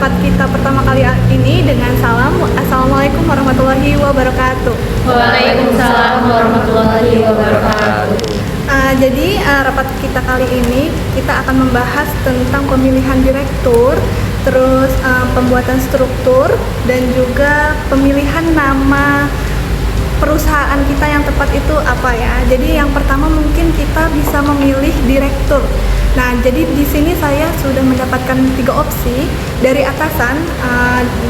rapat kita pertama kali ini dengan salam. Assalamualaikum warahmatullahi wabarakatuh. Waalaikumsalam warahmatullahi wabarakatuh. Jadi rapat kita kali ini kita akan membahas tentang pemilihan direktur, terus pembuatan struktur dan juga pemilihan nama perusahaan kita yang tepat itu apa ya. Jadi yang pertama mungkin kita bisa memilih direktur. Nah, jadi di sini saya sudah mendapatkan 3 opsi dari atasan,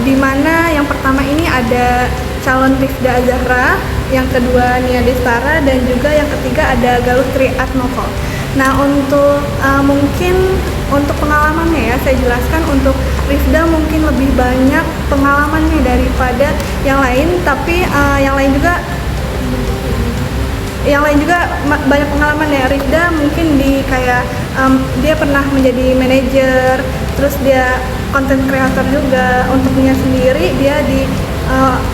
di mana yang pertama ini ada calon Rifda Azahra, yang kedua Nia Destara, dan juga yang ketiga ada Galuh Triatmoko. Nah, untuk mungkin untuk pengalamannya ya, saya jelaskan untuk Rifda mungkin lebih banyak pengalamannya daripada yang lain, tapi yang lain juga banyak pengalaman ya. Rifda mungkin di kayak dia pernah menjadi manajer, terus dia content creator juga. Untuk Nia sendiri dia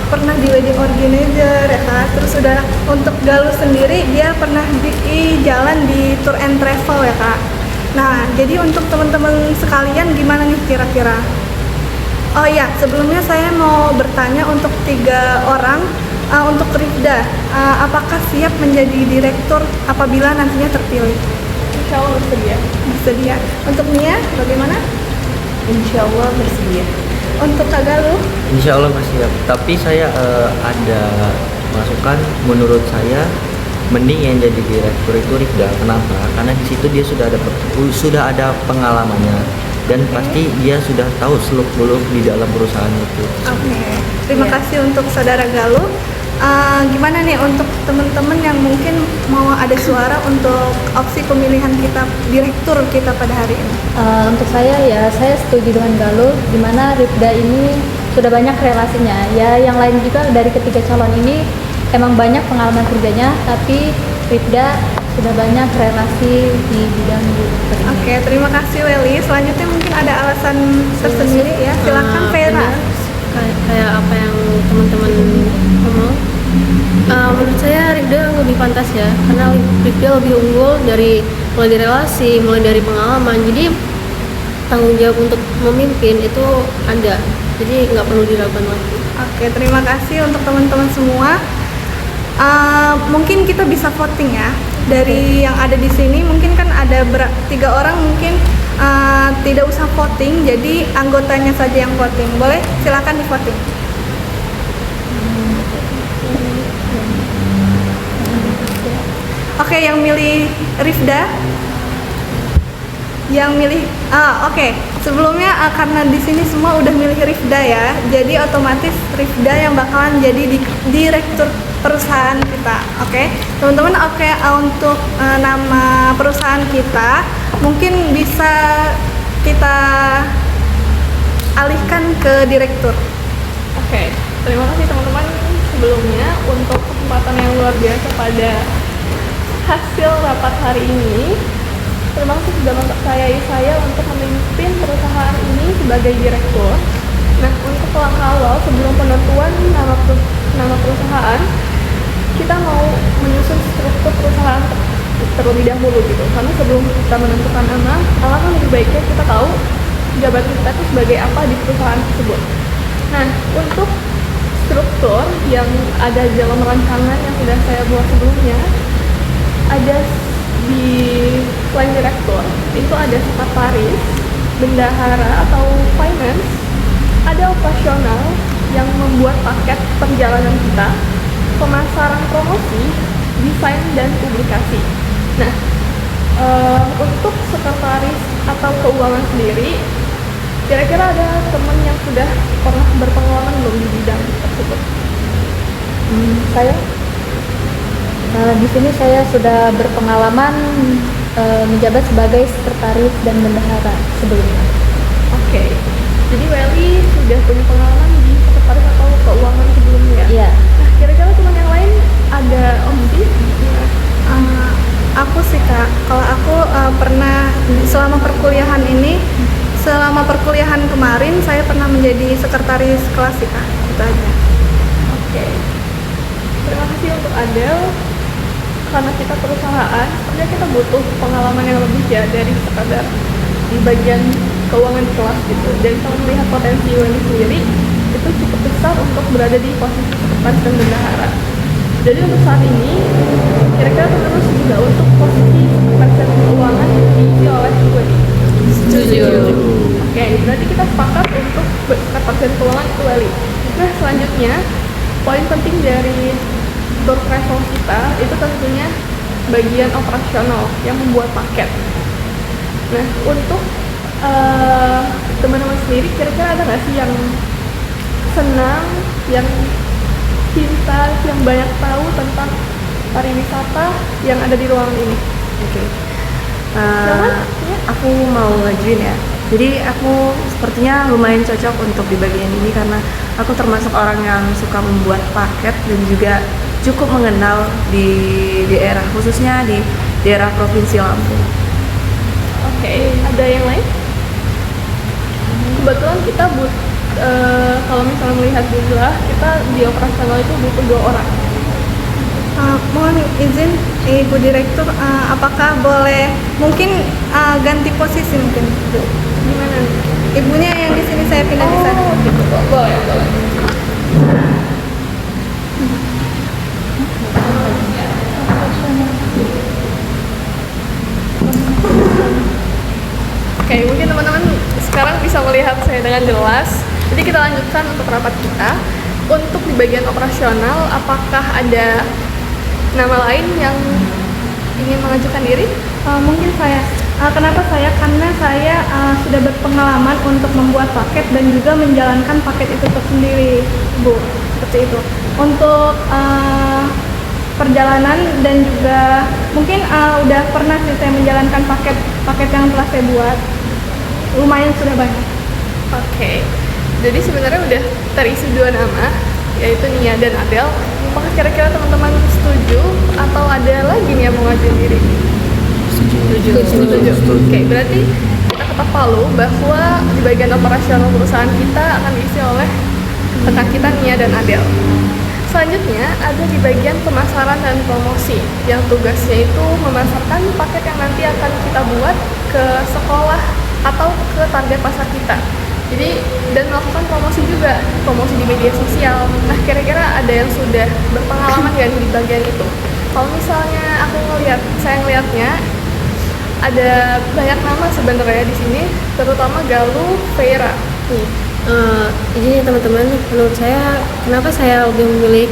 pernah di wedding organizer ya Kak. Terus udah untuk Galuh sendiri dia pernah di jalan di tour and travel ya Kak. Nah, jadi untuk teman-teman sekalian gimana nih kira-kira? Oh iya, sebelumnya saya mau bertanya untuk 3 orang. Untuk Rifda, apakah siap menjadi direktur apabila nantinya terpilih? Insya Allah bersedia. Bersedia. Untuk Nia, bagaimana? Insya Allah bersedia. Untuk Kak Galuh? Insya Allah bersiap. Tapi saya ada masukan, menurut saya mending yang jadi direktur itu Rifda. Kenapa? Karena di situ dia sudah ada pengalamannya dan pasti dia sudah tahu seluk-beluk di dalam perusahaan itu. Oke. Terima kasih untuk saudara Galuh. Gimana nih untuk teman-teman yang mungkin mau ada suara untuk opsi pemilihan kita direktur kita pada hari ini? Untuk saya ya, saya setuju dengan Galuh, di mana Rifda ini sudah banyak relasinya. Ya, yang lain juga dari ketiga calon ini emang banyak pengalaman kerjanya, tapi Rifda sudah banyak relasi di bidang direktur ini. Oke, terima kasih Weli. Selanjutnya mungkin ada alasan tersendiri ya. Silakan Vera. Kayak apa yang teman-teman ngomong, menurut saya Rifda lebih pantas ya, karena Rifda lebih unggul mulai dari relasi, mulai dari pengalaman. Jadi tanggung jawab untuk memimpin itu ada, jadi nggak perlu diragukan lagi. Oke, terima kasih untuk teman-teman semua. Mungkin kita bisa voting ya. Dari yang ada di sini mungkin kan ada 3 orang, mungkin tidak usah voting, jadi anggotanya saja yang voting. Boleh? Silakan di voting. Oke, yang milih Rifda, yang milih oke. Sebelumnya karena di sini semua udah milih Rifda ya, jadi otomatis Rifda yang bakalan jadi direktur perusahaan kita. Oke, teman-teman. Oke, untuk nama perusahaan kita mungkin bisa kita alihkan ke direktur. Oke, terima kasih teman-teman sebelumnya untuk kesempatan yang luar biasa pada hasil rapat hari ini. Terima kasih sudah mempercayai saya untuk memimpin perusahaan ini sebagai direktur. Nah, untuk langkah awal sebelum penentuan nama perusahaan, kita mau menyusun struktur perusahaan terlebih dahulu gitu. Karena sebelum kita menentukan nama, alangkah lebih baiknya kita tahu jabatan kita itu sebagai apa di perusahaan tersebut. Nah, untuk struktur yang ada dalam rancangan yang sudah saya buat sebelumnya, ada di selain direktur itu ada sekretaris, bendahara atau finance, ada operasional yang membuat paket perjalanan kita, pemasaran promosi, desain dan publikasi. Nah, untuk sekretaris atau keuangan sendiri, kira-kira ada teman yang sudah pernah berpengalaman belum di bidang tersebut? Saya di sini saya sudah berpengalaman menjabat sebagai sekretaris dan bendahara sebelumnya. Oke. Jadi Welly sudah punya pengalaman di sekretaris atau keuangan sebelumnya? Iya. Nah, kira-kira teman yang lain ada opsi? Aku sih Kak, kalau aku pernah selama perkuliahan kemarin saya pernah menjadi sekretaris kelas sih Kak, itu aja. Oke. Terima kasih untuk Adel. Karena kita perusahaan, sebenarnya kita butuh pengalaman yang lebih ya dari sekadar di bagian keuangan di kelas gitu. Dan kalau melihat potensi Weli sendiri itu cukup besar untuk berada di posisi sekretaris dan bendahara. Jadi untuk saat ini kira-kira teman-teman setuju nggak untuk posisi sekretaris dan keuangan diisi oleh Weli? Setuju. Oke, berarti kita sepakat untuk sekretaris dan keuangan itu Weli. Nah, selanjutnya poin penting dari door travel kita itu tentunya bagian operasional yang membuat paket. Nah, untuk teman-teman sendiri kira-kira ada nggak sih yang senang, yang cinta, yang banyak tahu tentang pariwisata yang ada di ruangan ini? Oke. Silakan, ya. Aku mau ngajuin ya. Jadi aku sepertinya lumayan cocok untuk di bagian ini karena aku termasuk orang yang suka membuat paket dan juga cukup mengenal di daerah, khususnya di daerah Provinsi Lampung. Oke, ada yang lain? Kebetulan kita kalau misalnya melihat jumlah, kita di operasional itu butuh 2 orang. Mohon izin Ibu Direktur, apakah boleh mungkin ganti posisi mungkin? Gimana nih? Ibunya yang di sini saya pindah di sana. Oh, gitu. Boleh. Oke, mungkin teman-teman sekarang bisa melihat saya dengan jelas. Jadi kita lanjutkan untuk rapat kita. Untuk di bagian operasional, apakah ada nama lain yang ingin mengajukan diri? Mungkin saya. Kenapa saya? Karena saya sudah berpengalaman untuk membuat paket dan juga menjalankan paket itu tersendiri, Bu. Seperti itu. Untuk perjalanan dan juga mungkin udah pernah sih saya menjalankan paket yang telah saya buat. Lumayan sudah banyak. Oke. Jadi sebenarnya udah terisi 2 nama, yaitu Nia dan Adel. Apakah kira-kira teman-teman setuju atau ada lagi nih yang mau ngajuin diri? Setuju. Oke, berarti kita ketok palu bahwa di bagian operasional perusahaan kita akan diisi oleh rekan kita Nia dan Adel. Selanjutnya ada di bagian pemasaran dan promosi yang tugasnya itu memasarkan paket yang nanti akan kita buat ke sekolah atau ke target pasar kita. Jadi dan melakukan promosi juga, promosi di media sosial. Nah, kira-kira ada yang sudah berpengalaman nggak nih di bagian itu? Kalau misalnya saya ngelihatnya ada banyak nama sebenarnya di sini, terutama Galuh, Vera. Nih, Ini teman-teman, menurut saya kenapa saya lebih memilih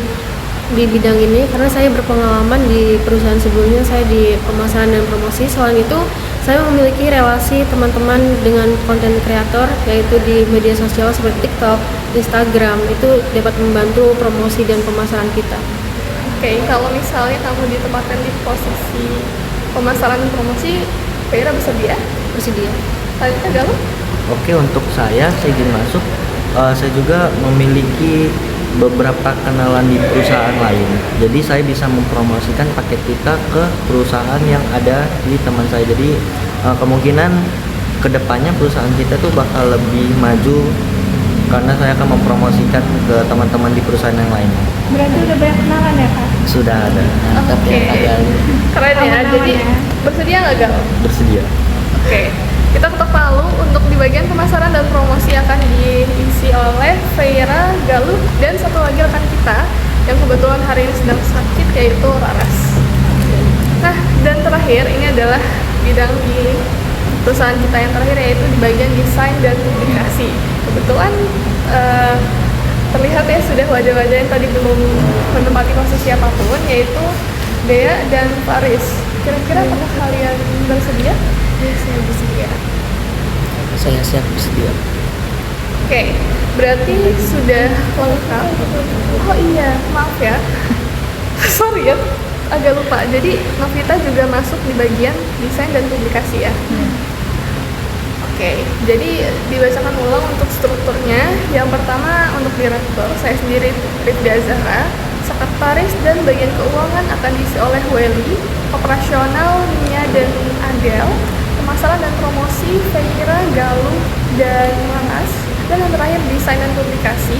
di bidang ini karena saya berpengalaman di perusahaan sebelumnya, saya di pemasaran dan promosi. Selain itu saya memiliki relasi teman-teman dengan konten kreator, yaitu di media sosial seperti TikTok, Instagram, itu dapat membantu promosi dan pemasaran kita. Oke, kalau misalnya kamu ditempatkan di posisi pemasaran dan promosi, Vera bersedia? Bersedia. Selanjutnya Galuh? Oke, untuk saya izin masuk. Saya juga memiliki beberapa kenalan di perusahaan lain. Jadi saya bisa mempromosikan paket kita ke perusahaan yang ada di teman saya. Jadi kemungkinan kedepannya perusahaan kita tuh bakal lebih maju karena saya akan mempromosikan ke teman-teman di perusahaan yang lain. Berarti udah banyak kenalan ya, Kak? Sudah ada. Oke, keren ya. Jadi bersedia nggak Galuh? Bersedia. Oke, kita ketok palu untuk di bagian pemasaran dan promosi akan diisi oleh Vera, Galuh, dan satu lagi rekan kita yang kebetulan hari ini sedang sakit, yaitu Raras. Nah, dan terakhir ini adalah bidang di perusahaan kita yang terakhir, yaitu di bagian desain dan publikasi. Kebetulan terlihat ya sudah wajah-wajah yang tadi belum menempati posisi apapun, yaitu Dea dan Faris. Kira-kira apakah kalian bersedia? Ya, saya bersedia. Saya siap bersedia. Oke, berarti sudah lengkap. Oh iya, maaf ya. Sorry ya, agak lupa. Jadi Novita juga masuk di bagian desain dan publikasi ya. Oke, jadi dibacakan ulang untuk strukturnya. Yang pertama untuk direktur, saya sendiri Rifda Zahra. Sekretaris dan bagian keuangan akan diisi oleh Weli. Operasional Nia dan Adel. Pemasaran dan promosi Vera, Galuh, dan Ranas. Dan yang terakhir desain dan publikasi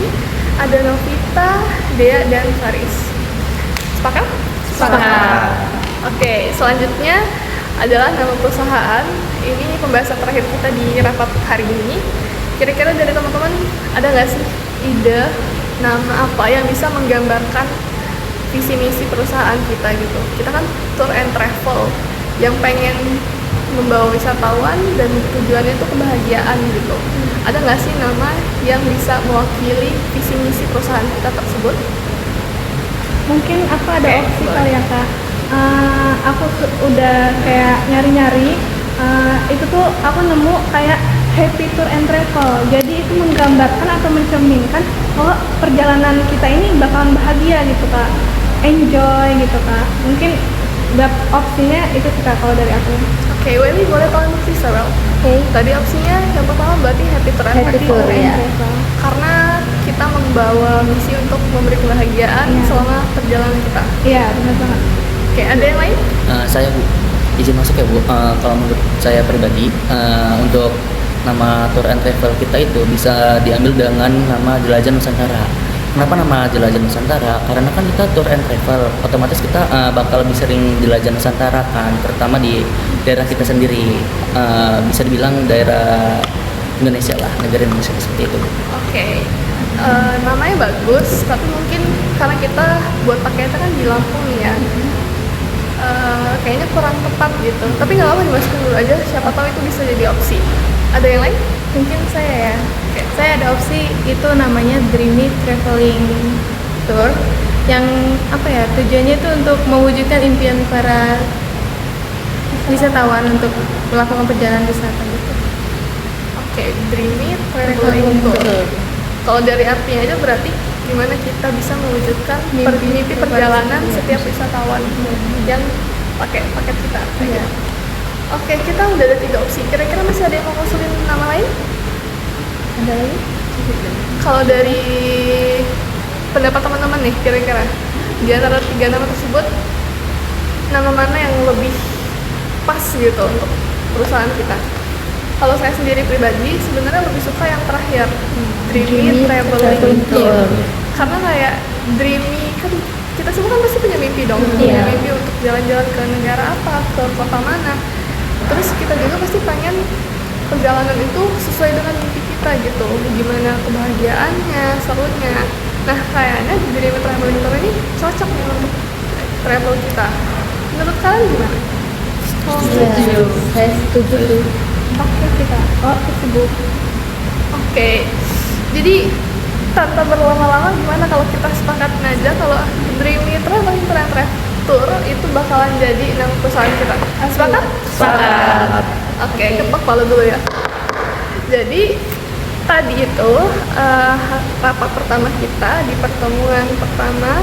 ada Novita, Dea, dan Faris. Sepakat? Sepakat. Oke, selanjutnya adalah nama perusahaan ini pembahasan terakhir kita di rapat hari ini. Kira-kira dari teman-teman ada nggak sih ide nama apa yang bisa menggambarkan visi misi perusahaan kita gitu? Kita kan tour and travel yang pengen membawa wisatawan dan tujuannya itu kebahagiaan gitu. Ada nggak sih nama yang bisa mewakili visi misi perusahaan kita tersebut? Mungkin aku ada Oke, opsi boleh. kali ya kak. Udah kayak nyari-nyari. Itu tuh aku nemu kayak happy tour and travel. Jadi itu menggambarkan atau mencerminkan bahwa perjalanan kita ini bakalan bahagia gitu kak. Enjoy gitu kak. Mungkin opsinya itu sih kak kalau dari aku. Oke, Welly boleh tolong sih Sarel. Oke. Tadi opsinya yang pertama berarti happy tour and Happy travel. tour, ya. Karena kita membawa misi untuk memberi kebahagiaan Iya. selama perjalanan kita. Iya benar banget. Oke, ada yang lain? Saya Bu, izin masuk ya Bu. Kalau menurut saya pribadi, untuk nama tour and travel kita itu bisa diambil dengan nama Jelajah Nusantara. Kenapa nama Jelajah Nusantara? Karena kan kita tour and travel, otomatis kita bakal lebih sering jelajah Nusantara kan, terutama di daerah kita sendiri. Bisa dibilang daerah Indonesia lah, negara Indonesia seperti itu. Oke, namanya bagus, tapi mungkin karena kita buat paketnya kan di Lampung nih ya, kayaknya kurang tepat gitu. Tapi nggak apa-apa dimasukin dulu aja, siapa tahu itu bisa jadi opsi. Ada yang lain? Mungkin saya ya. Saya ada opsi itu namanya Dreamy Traveling Tour yang apa ya tujuannya itu untuk mewujudkan impian para wisatawan untuk melakukan perjalanan wisata gitu. Oke, Dreamy Traveling Tour. Kalau dari artinya aja berarti gimana kita bisa mewujudkan mimpi perjalanan setiap wisatawan yang pakai paket kita. Iya. Oke, kita udah ada 3 opsi. Kira-kira masih ada yang mau ngusulin nama lain? Ada lagi? Kalau dari pendapat teman-teman nih, kira-kira di antara 3 nama tersebut, nama mana yang lebih pas gitu untuk perusahaan kita? Kalau saya sendiri pribadi, sebenarnya lebih suka yang terakhir, Dreamy Traveling Tour. Karena kayak dreamy kan kita semua kan pasti punya mimpi dong, punya Iya. mimpi untuk jalan-jalan ke negara apa, ke kota mana. Terus kita juga pasti pengen perjalanan itu sesuai dengan mimpi kita gitu, gimana kebahagiaannya, serunya. Nah kayaknya Dreamy Traveling Tour ini cocok nih untuk travel kita. Menurut kalian gimana? Iya, saya setuju tuh. Oke kita. Oh tersebut. Oke, jadi tanpa berlama-lama gimana kalau kita sepakatin aja kalau Dreamy Traveling Tour itu bakalan jadi nama perusahaan kita. Sepakat? Sepakat. Oke, ketok palu dulu ya. Jadi tadi itu rapat pertama kita di pertemuan pertama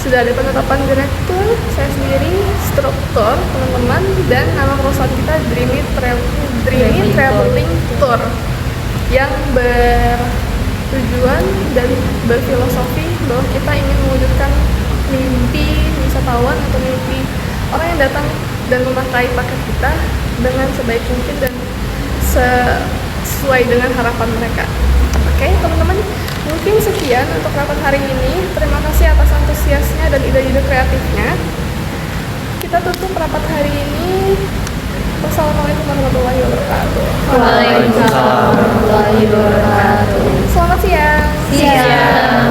sudah ada penetapan direktur, saya sendiri, struktur, teman-teman, dan nama perusahaan kita Dreamy Traveling Tour yang bertujuan dan berfilosofi bahwa kita ingin mewujudkan mimpi wisatawan atau mimpi orang yang datang dan memakai paket kita dengan sebaik mungkin dan sesuai dengan harapan mereka. Oke, teman-teman, mungkin sekian untuk rapat hari ini. Terima kasih atas antusiasnya dan ide-ide kreatifnya. Kita tutup rapat hari ini. Wassalamualaikum warahmatullahi wabarakatuh. Waalaikumsalam warahmatullahi wabarakatuh. Selamat siang. Siang.